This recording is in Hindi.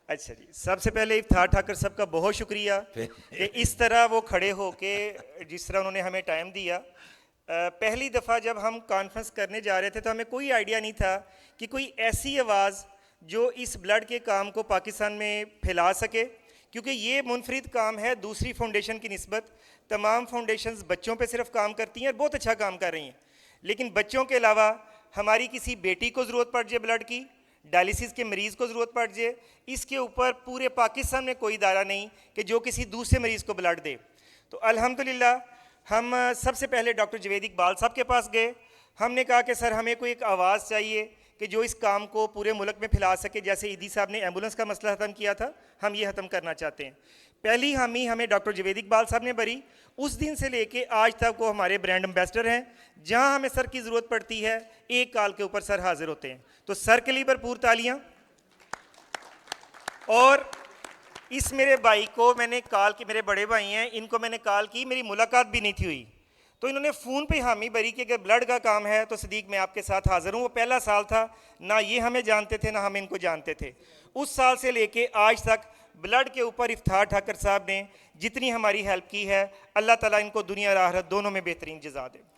अच्छा जी, सबसे पहले इफ्तार ठाकर साहब का बहुत शुक्रिया कि इस तरह वो खड़े होके जिस तरह उन्होंने हमें टाइम दिया। पहली दफ़ा जब हम कॉन्फ्रेंस करने जा रहे थे तो हमें कोई आइडिया नहीं था कि कोई ऐसी आवाज़ जो इस ब्लड के काम को पाकिस्तान में फैला सके, क्योंकि ये मुनफरिद काम है दूसरी फाउंडेशन की निस्बत। तमाम फाउंडेशंस बच्चों पे सिर्फ काम करती हैं और बहुत अच्छा काम कर रही हैं, लेकिन बच्चों के अलावा हमारी किसी बेटी को ज़रूरत पड़ जाए ब्लड की, डायलिसिस के मरीज़ को ज़रूरत पड़ जाए, इसके ऊपर पूरे पाकिस्तान में कोई इदारा नहीं कि जो किसी दूसरे मरीज़ को ब्लड दे। तो अल्हम्दुलिल्लाह हम सबसे पहले डॉक्टर जवेद इकबाल साहब के पास गए। हमने कहा कि सर हमें कोई एक आवाज़ चाहिए कि जो इस काम को पूरे मुल्क में फैला सके। जैसे ईदी साहब ने एम्बुलेंस का मसला ख़त्म किया था, हम ये ख़त्म करना चाहते हैं। पहली हामी हमें डॉक्टर जवेद इकबाल साहब ने भरी। उस दिन से लेके आज तक वो हमारे ब्रांड एम्बेसडर हैं। जहाँ हमें सर की ज़रूरत पड़ती है एक कॉल के ऊपर सर हाजिर होते हैं। तो सर के लिए भरपूर तालियाँ। और इस मेरे भाई को मैंने कॉल की, मेरे बड़े भाई हैं, इनको मैंने कॉल की, मेरी मुलाकात भी नहीं थी हुई, तो इन्होंने फ़ोन पे हामी भरी कि अगर ब्लड का काम है तो सदीक मैं आपके साथ हाज़िर हूँ। वो पहला साल था, ना ये हमें जानते थे ना हम इनको जानते थे। उस साल से लेके आज तक ब्लड के ऊपर इफ्तार ठाकर साहब ने जितनी हमारी हेल्प की है, अल्लाह ताला इनको दुनिया और आखिरत दोनों में बेहतरीन जज़ा दे।